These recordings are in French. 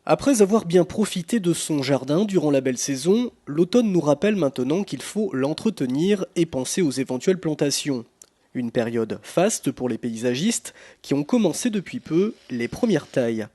Après avoir bien profité de son jardin durant la belle saison, l'automne nous rappelle maintenant qu'il faut l'entretenir et penser aux éventuelles plantations. Une période faste pour les paysagistes qui ont commencé depuis peu les premières tailles.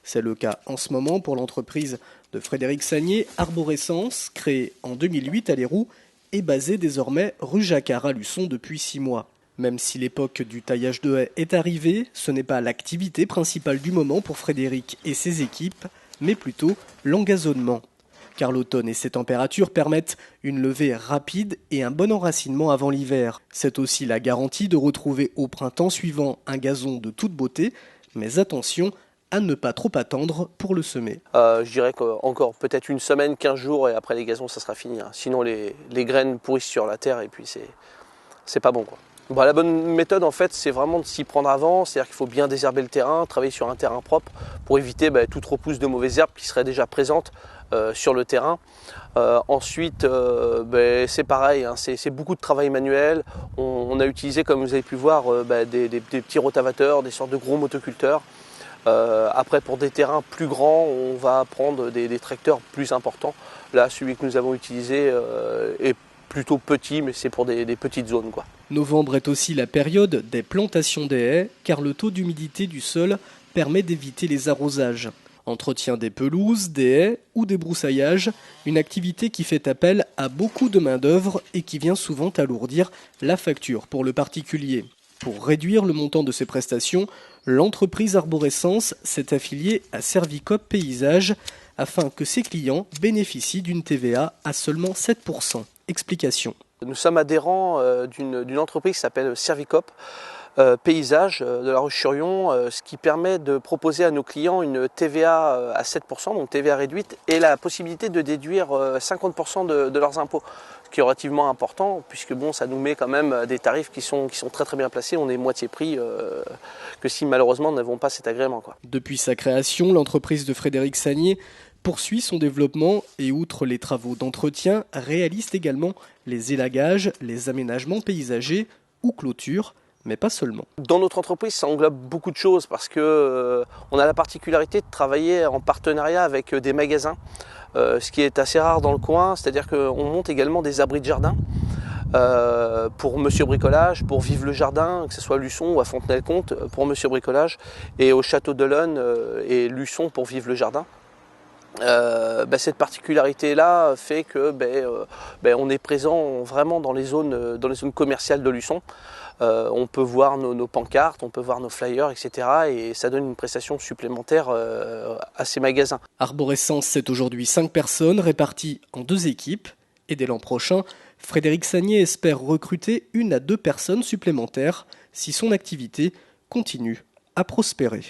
C'est le cas en ce moment pour l'entreprise de Frédéric Sagnier, Arborescence, créée en 2008 à Léroux et basée désormais rue Jacquard à Luçon depuis 6 mois. Même si l'époque du taillage de haies est arrivée, ce n'est pas l'activité principale du moment pour Frédéric et ses équipes, mais plutôt l'engazonnement. Car l'automne et ses températures permettent une levée rapide et un bon enracinement avant l'hiver. C'est aussi la garantie de retrouver au printemps suivant un gazon de toute beauté, mais attention à ne pas trop attendre pour le semer. Je dirais qu'encore peut-être une semaine, 15 jours et après les gazons ça sera fini. Sinon les graines pourrissent sur la terre et puis c'est pas bon quoi. La bonne méthode en fait c'est vraiment de s'y prendre avant, c'est-à-dire qu'il faut bien désherber le terrain, travailler sur un terrain propre pour éviter toute repousse de mauvaises herbes qui seraient déjà présentes sur le terrain. Ensuite c'est pareil, c'est beaucoup de travail manuel. On a utilisé, comme vous avez pu voir, des petits rotavateurs, des sortes de gros motoculteurs. Après pour des terrains plus grands, on va prendre des tracteurs plus importants. Là celui que nous avons utilisé est plutôt petit, mais c'est pour des petites zones quoi. Novembre est aussi la période des plantations des haies, car le taux d'humidité du sol permet d'éviter les arrosages. Entretien des pelouses, des haies ou des broussaillages, une activité qui fait appel à beaucoup de main-d'œuvre et qui vient souvent alourdir la facture pour le particulier. Pour réduire le montant de ces prestations, l'entreprise Arborescence s'est affiliée à Servicop Paysage afin que ses clients bénéficient d'une TVA à seulement 7%. Explication. Nous sommes adhérents d'une entreprise qui s'appelle Servicop Paysage de La Roche-sur-Yon, ce qui permet de proposer à nos clients une TVA à 7%, donc TVA réduite, et la possibilité de déduire 50% de leurs impôts, ce qui est relativement important, puisque ça nous met quand même des tarifs qui sont très très bien placés. On est moitié prix que si malheureusement nous n'avons pas cet agrément quoi. Depuis sa création, l'entreprise de Frédéric Sagnier poursuit son développement et outre les travaux d'entretien, réalise également les élagages, les aménagements paysagers ou clôtures, mais pas seulement. Dans notre entreprise, ça englobe beaucoup de choses parce que on a la particularité de travailler en partenariat avec des magasins, ce qui est assez rare dans le coin, c'est-à-dire qu'on monte également des abris de jardin pour Monsieur Bricolage, pour Vive le Jardin, que ce soit à Luçon ou à Fontenay-le-Comte pour Monsieur Bricolage, et au Château d'Olonne et Luçon pour Vive le Jardin. Cette particularité-là fait que on est présent vraiment dans les zones commerciales de Luçon. On peut voir nos pancartes, on peut voir nos flyers, etc. Et ça donne une prestation supplémentaire à ces magasins. Arborescence, c'est aujourd'hui 5 personnes réparties en 2 équipes. Et dès l'an prochain, Frédéric Sagnier espère recruter 1 à 2 personnes supplémentaires si son activité continue à prospérer.